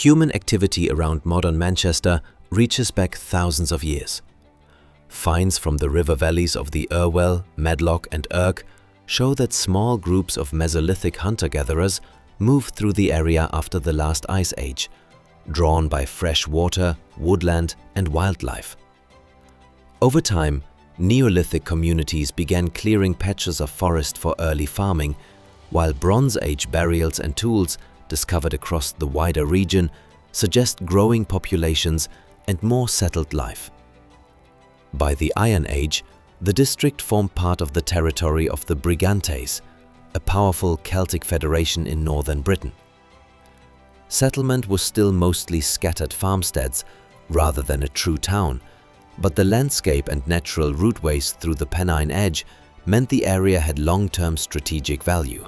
Human activity around modern Manchester reaches back thousands of years. Finds from the river valleys of the Irwell, Medlock and Irk show that small groups of Mesolithic hunter-gatherers moved through the area after the last ice age, drawn by fresh water, woodland and wildlife. Over time, Neolithic communities began clearing patches of forest for early farming, while Bronze Age burials and tools discovered across the wider region suggest growing populations and more settled life. By the Iron Age, the district formed part of the territory of the Brigantes, a powerful Celtic federation in northern Britain. Settlement was still mostly scattered farmsteads rather than a true town, but the landscape and natural routeways through the Pennine Edge meant the area had long-term strategic value.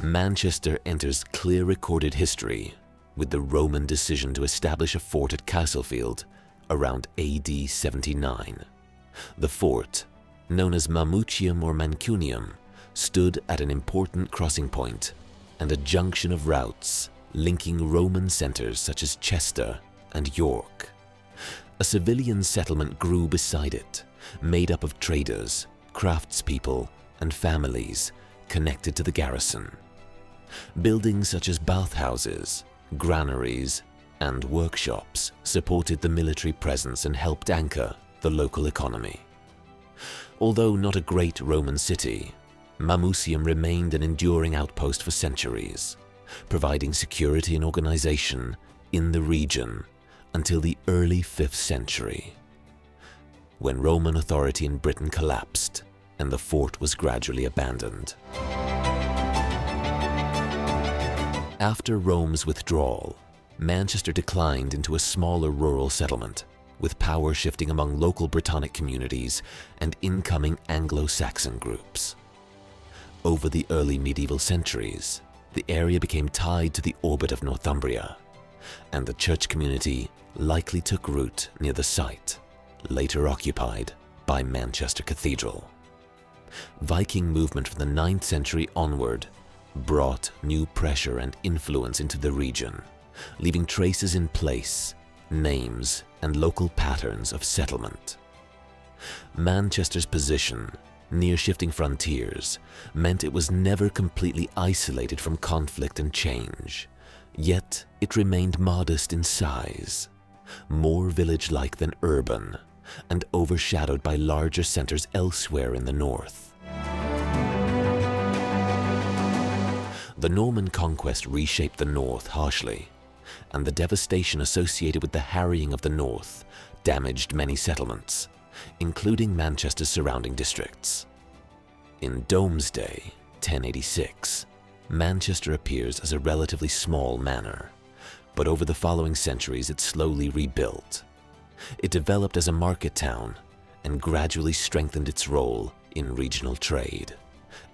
Manchester enters clear recorded history with the Roman decision to establish a fort at Castlefield around AD 79. The fort, known as Mamucium or Mancunium, stood at an important crossing point and a junction of routes linking Roman centers such as Chester and York. A civilian settlement grew beside it, made up of traders, craftspeople, and families connected to the garrison. Buildings such as bathhouses, granaries, and workshops supported the military presence and helped anchor the local economy. Although not a great Roman city, Mamucium remained an enduring outpost for centuries, providing security and organization in the region until the early 5th century, when Roman authority in Britain collapsed and the fort was gradually abandoned. After Rome's withdrawal, Manchester declined into a smaller rural settlement, with power shifting among local Brittonic communities and incoming Anglo-Saxon groups. Over the early medieval centuries, the area became tied to the orbit of Northumbria, and the church community likely took root near the site, later occupied by Manchester Cathedral. Viking movement from the 9th century onward brought new pressure and influence into the region, leaving traces in place, names, and local patterns of settlement. Manchester's position near shifting frontiers meant it was never completely isolated from conflict and change, yet it remained modest in size, more village-like than urban, and overshadowed by larger centers elsewhere in the north. The Norman conquest reshaped the north harshly, and the devastation associated with the harrying of the north damaged many settlements, including Manchester's surrounding districts. In Domesday, 1086, Manchester appears as a relatively small manor, but over the following centuries it slowly rebuilt. It developed as a market town and gradually strengthened its role in regional trade,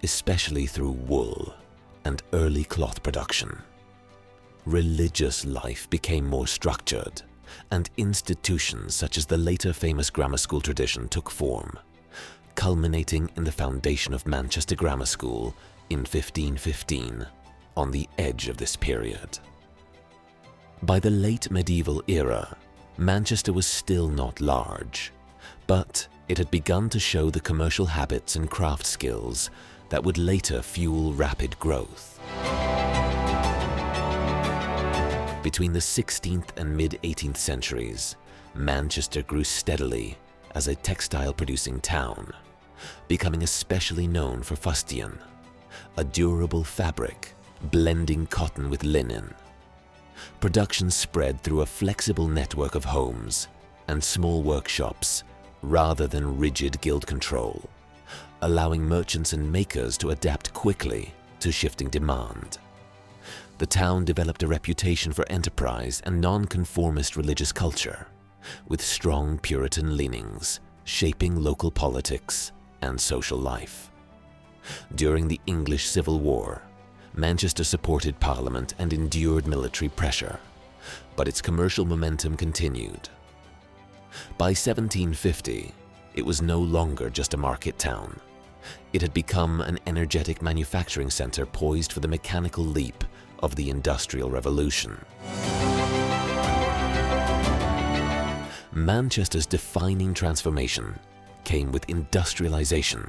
especially through wool and early cloth production. Religious life became more structured, and institutions such as the later famous grammar school tradition took form, culminating in the foundation of Manchester Grammar School in 1515, on the edge of this period. By the late medieval era, Manchester was still not large, but it had begun to show the commercial habits and craft skills that would later fuel rapid growth. Between the 16th and mid-18th centuries, Manchester grew steadily as a textile-producing town, becoming especially known for fustian, a durable fabric blending cotton with linen. Production spread through a flexible network of homes and small workshops rather than rigid guild control, allowing merchants and makers to adapt quickly to shifting demand. The town developed a reputation for enterprise and non-conformist religious culture, with strong Puritan leanings shaping local politics and social life. During the English Civil War, Manchester supported Parliament and endured military pressure, but its commercial momentum continued. By 1750, it was no longer just a market town. It had become an energetic manufacturing center poised for the mechanical leap of the Industrial Revolution. Manchester's defining transformation came with industrialization,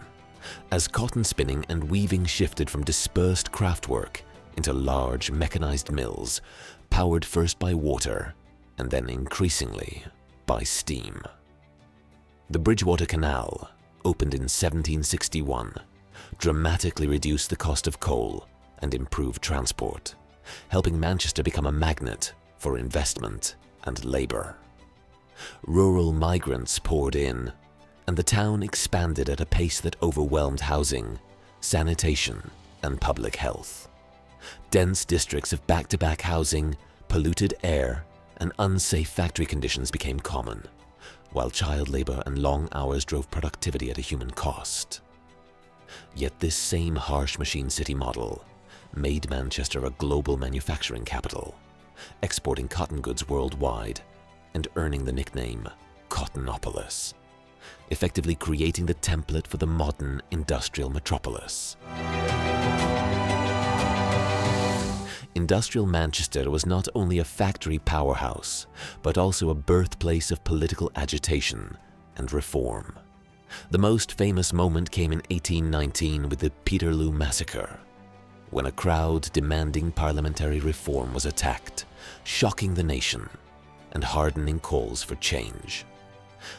as cotton spinning and weaving shifted from dispersed craftwork into large mechanized mills, powered first by water and then increasingly by steam. The Bridgewater Canal, opened in 1761, dramatically reduced the cost of coal and improved transport, helping Manchester become a magnet for investment and labor. Rural migrants poured in, and the town expanded at a pace that overwhelmed housing, sanitation, and public health. Dense districts of back-to-back housing, polluted air, and unsafe factory conditions became common, while child labor and long hours drove productivity at a human cost. Yet this same harsh machine city model made Manchester a global manufacturing capital, exporting cotton goods worldwide and earning the nickname Cottonopolis, effectively creating the template for the modern industrial metropolis. Industrial Manchester was not only a factory powerhouse, but also a birthplace of political agitation and reform. The most famous moment came in 1819 with the Peterloo Massacre, when a crowd demanding parliamentary reform was attacked, shocking the nation and hardening calls for change.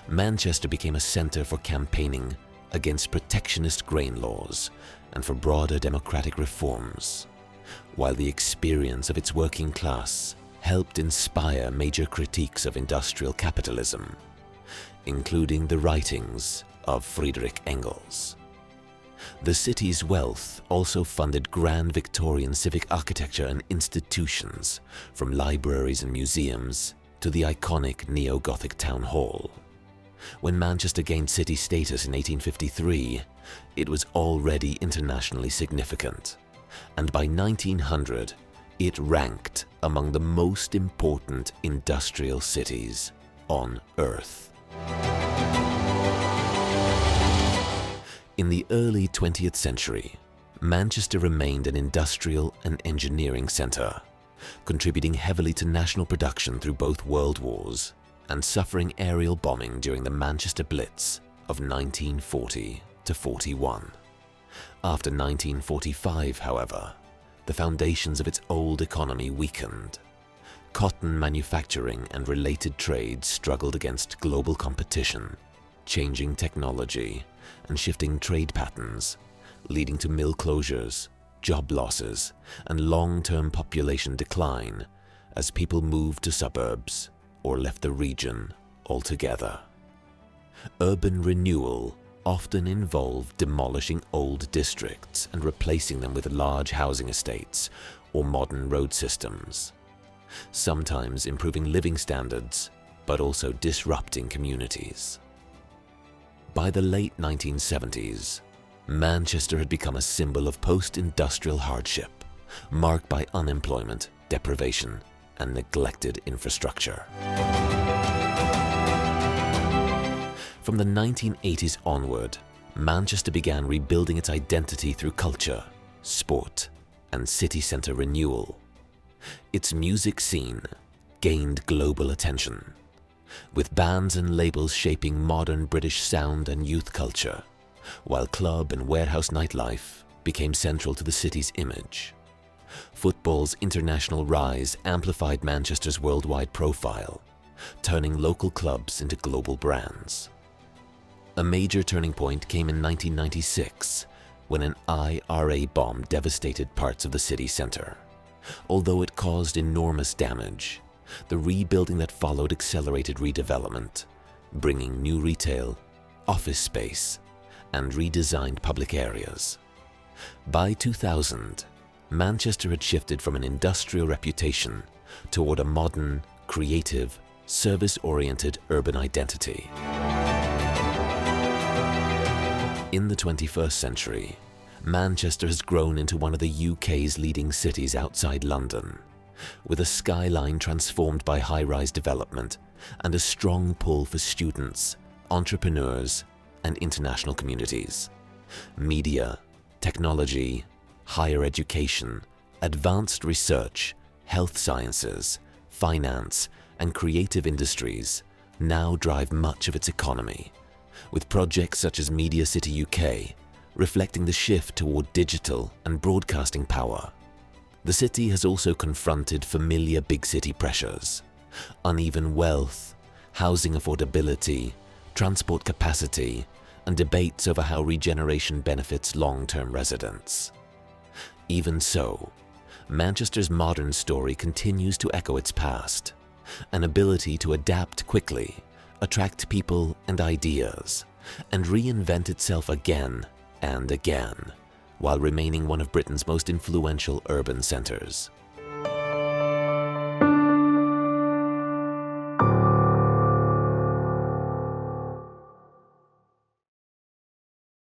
Manchester became a centre for campaigning against protectionist grain laws and for broader democratic reforms, while the experience of its working class helped inspire major critiques of industrial capitalism, including the writings of Friedrich Engels. The city's wealth also funded grand Victorian civic architecture and institutions, from libraries and museums to the iconic neo-Gothic town hall. When Manchester gained city status in 1853, it was already internationally significant, and by 1900, it ranked among the most important industrial cities on Earth. In the early 20th century, Manchester remained an industrial and engineering centre, contributing heavily to national production through both world wars and suffering aerial bombing during the Manchester Blitz of 1940 to 41. After 1945, however, the foundations of its old economy weakened. Cotton manufacturing and related trades struggled against global competition, changing technology, and shifting trade patterns, leading to mill closures, job losses, and long-term population decline as people moved to suburbs or left the region altogether. Urban renewal often involved demolishing old districts and replacing them with large housing estates or modern road systems, sometimes improving living standards, but also disrupting communities. By the late 1970s, Manchester had become a symbol of post-industrial hardship, marked by unemployment, deprivation, and neglected infrastructure. From the 1980s onward, Manchester began rebuilding its identity through culture, sport, and city centre renewal. Its music scene gained global attention, with bands and labels shaping modern British sound and youth culture, while club and warehouse nightlife became central to the city's image. Football's international rise amplified Manchester's worldwide profile, turning local clubs into global brands. A major turning point came in 1996, when an IRA bomb devastated parts of the city centre. Although it caused enormous damage, the rebuilding that followed accelerated redevelopment, bringing new retail, office space, and redesigned public areas. By 2000, Manchester had shifted from an industrial reputation toward a modern, creative, service-oriented urban identity. In the 21st century, Manchester has grown into one of the UK's leading cities outside London, with a skyline transformed by high-rise development and a strong pull for students, entrepreneurs, and international communities. Media, technology, higher education, Advanced research, health sciences, finance, and creative industries now drive much of its economy, with projects such as Media City UK reflecting the shift toward digital and broadcasting power. The city has also confronted familiar big city pressures: uneven wealth, housing affordability, transport capacity, and debates over how regeneration benefits long-term residents. Even so, Manchester's modern story continues to echo its past, an ability to adapt quickly, attract people and ideas, and reinvent itself again and again, while remaining one of Britain's most influential urban centres.